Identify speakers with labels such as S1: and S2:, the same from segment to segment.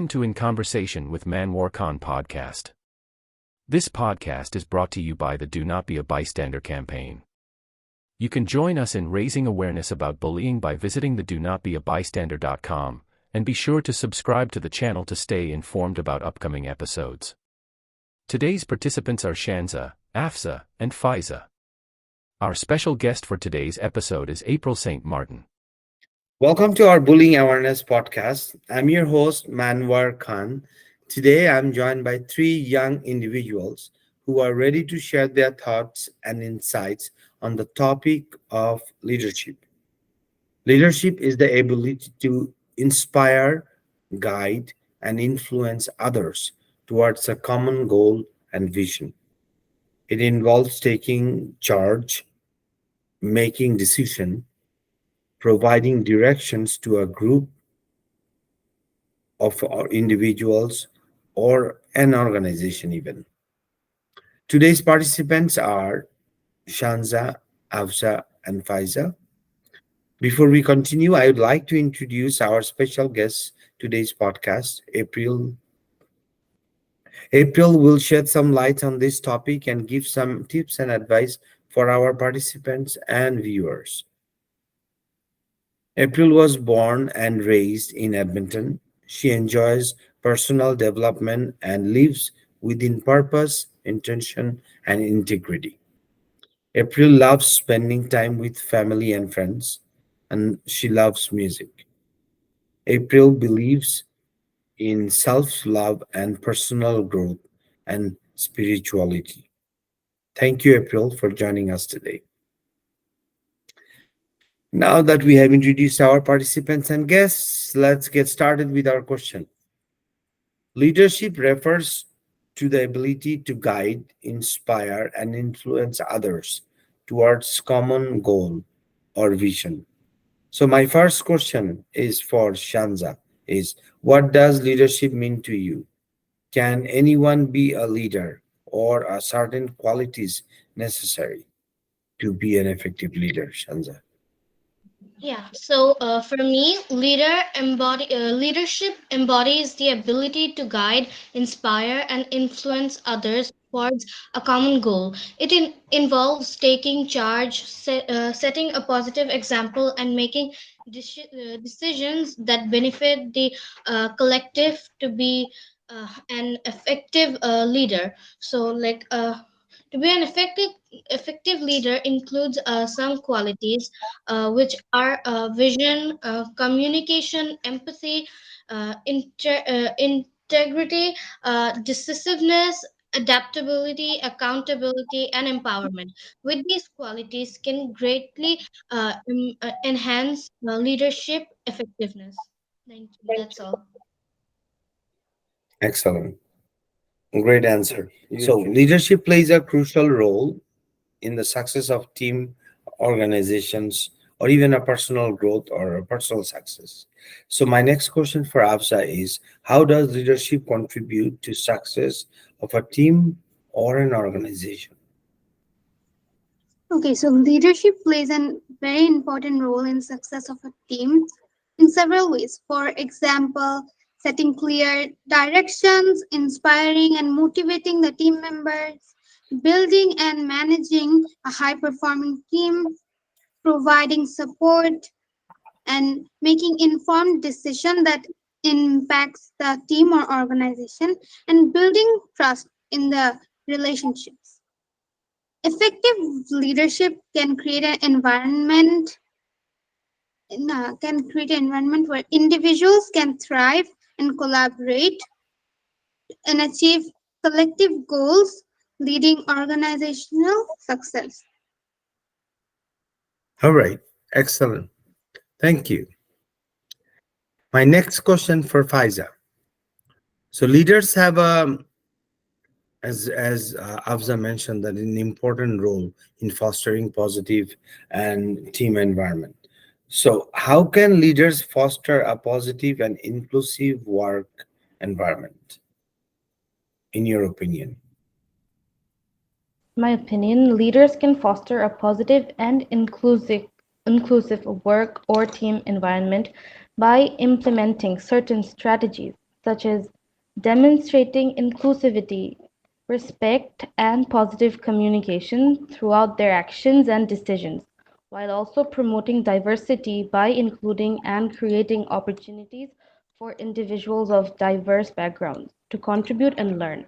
S1: Welcome to In Conversation with MANWAR podcast. This podcast is brought to you by the Do Not Be a Bystander campaign. You can join us in raising awareness about bullying by visiting the donotbeabystander.com, and be sure to subscribe to the channel to stay informed about upcoming episodes. Today's participants are Shanza, Afza, and Faiza. Our special guest for today's episode is April St. Martin.
S2: Welcome to our Bullying Awareness podcast. I'm your host, MANWAR Khan. Today, I'm joined by three young individuals who are ready to share their thoughts and insights on the topic of leadership. Leadership is the ability to inspire, guide, and influence others towards a common goal and vision. It involves taking charge, making decisions, providing directions to a group of individuals or an organization even. Today's participants are Shanza, Afza, and Faiza. Before we continue, I would like to introduce our special guest today's podcast, April. April will shed some light on this topic and give some tips and advice for our participants and viewers. April was born and raised in Edmonton. She enjoys personal development and lives within purpose, intention, and integrity. April loves spending time with family and friends, and she loves music. April believes in self love and personal growth and spirituality. Thank you, April, for joining us today. Now that we have introduced our participants and guests, let's get started with our question. Leadership refers to the ability to guide, inspire, and influence others towards common goal or vision. So my first question is for Shanza is what does leadership mean to you? Can anyone be a leader or are certain qualities necessary to be an effective leader, Shanza?
S3: For me, leadership embodies the ability to guide, inspire, and influence others towards a common goal. Involves taking charge, setting a positive example, and making decisions that benefit the collective to be an effective leader. To be an effective leader includes some qualities which are vision, communication, empathy, integrity, decisiveness, adaptability, accountability, and empowerment. With these qualities, can greatly enhance leadership effectiveness. Thank you. That's all.
S2: Excellent. Great answer. So, leadership plays a crucial role in the success of team organizations or even a personal growth or a personal success. So my next question for Afsa is how does leadership contribute to success of a team or an organization?
S4: Okay, so leadership plays a very important role in success of a team in several ways. For example, setting clear directions, inspiring and motivating the team members, building and managing a high performing team, providing support and making informed decision that impacts the team or organization, and building trust in the relationships. Effective leadership can create an environment where individuals can thrive and collaborate and achieve collective goals, leading organizational success.
S2: All right, excellent. Thank you. My next question for Faiza. So leaders have as Afza mentioned, that an important role in fostering positive and team environment. So, how can leaders foster a positive and inclusive work environment, in your opinion?
S5: My opinion, leaders can foster a positive and inclusive work or team environment by implementing certain strategies such as demonstrating inclusivity, respect, and positive communication throughout their actions and decisions, while also promoting diversity by including and creating opportunities for individuals of diverse backgrounds to contribute and learn.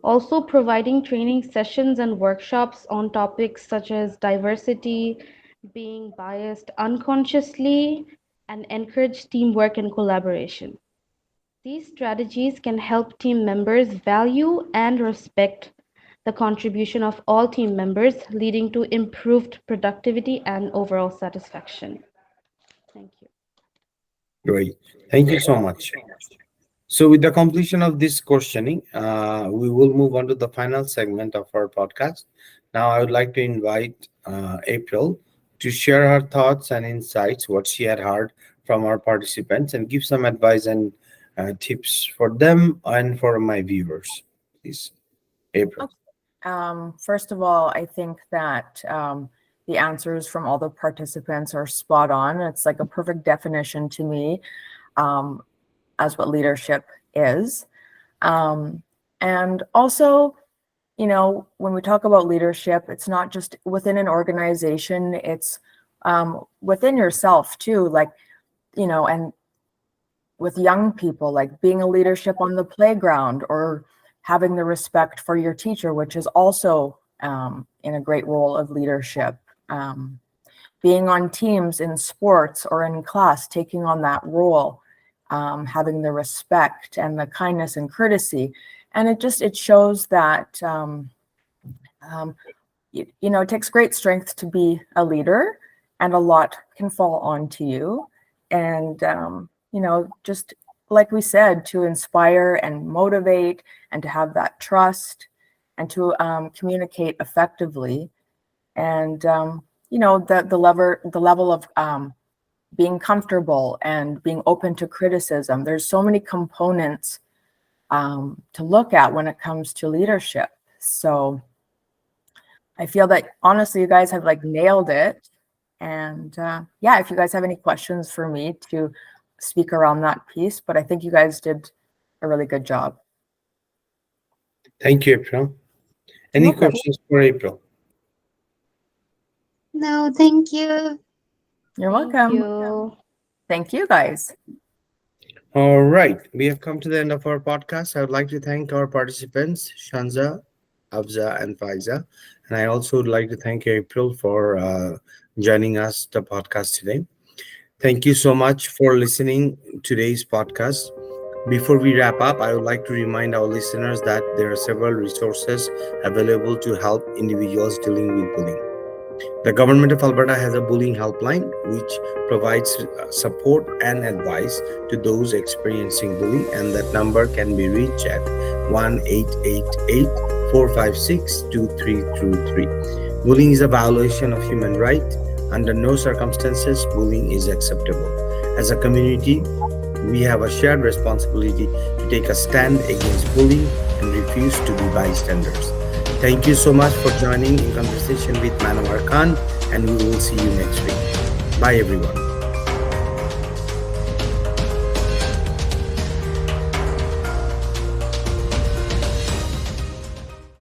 S5: Also, providing training sessions and workshops on topics such as diversity, being biased unconsciously, and encourage teamwork and collaboration. These strategies can help team members value and respect the contribution of all team members, leading to improved productivity and overall satisfaction. Thank you.
S2: Great. Thank you so much. So, with the completion of this questioning, we will move on to the final segment of our podcast. Now, I would like to invite April to share her thoughts and insights, what she had heard from our participants, and give some advice and tips for them and for my viewers. Please, April.
S6: First of all, I think that the answers from all the participants are spot on. It's like a perfect definition to me as what leadership is. And also, when we talk about leadership, it's not just within an organization, it's within yourself too, and with young people, like being a leadership on the playground or having the respect for your teacher, which is also in a great role of leadership. Being on teams in sports or in class, taking on that role, having the respect and the kindness and courtesy. And it shows that, it takes great strength to be a leader, and a lot can fall onto you. And, just like we said, to inspire and motivate and to have that trust and to communicate effectively. And, the level of being comfortable and being open to criticism. There's so many components to look at when it comes to leadership. So I feel that honestly, you guys have nailed it. And if you guys have any questions for me to speak around that piece, but I think you guys did a really good job.
S2: Thank you, April. Any questions for April?
S4: No, thank you.
S6: You're welcome. Thank you, guys.
S2: All right. We have come to the end of our podcast. I would like to thank our participants, Shanza, Afza, and Faiza. And I also would like to thank April for joining us the podcast today. Thank you so much for listening to today's podcast. Before we wrap up, I would like to remind our listeners that there are several resources available to help individuals dealing with bullying. The Government of Alberta has a bullying helpline which provides support and advice to those experiencing bullying, and that number can be reached at 1-888-456-2323. Bullying is a violation of human rights. Under no circumstances, bullying is acceptable. As a community, we have a shared responsibility to take a stand against bullying and refuse to be bystanders. Thank you so much for joining in conversation with Manwar Khan, and we will see you next week. Bye, everyone.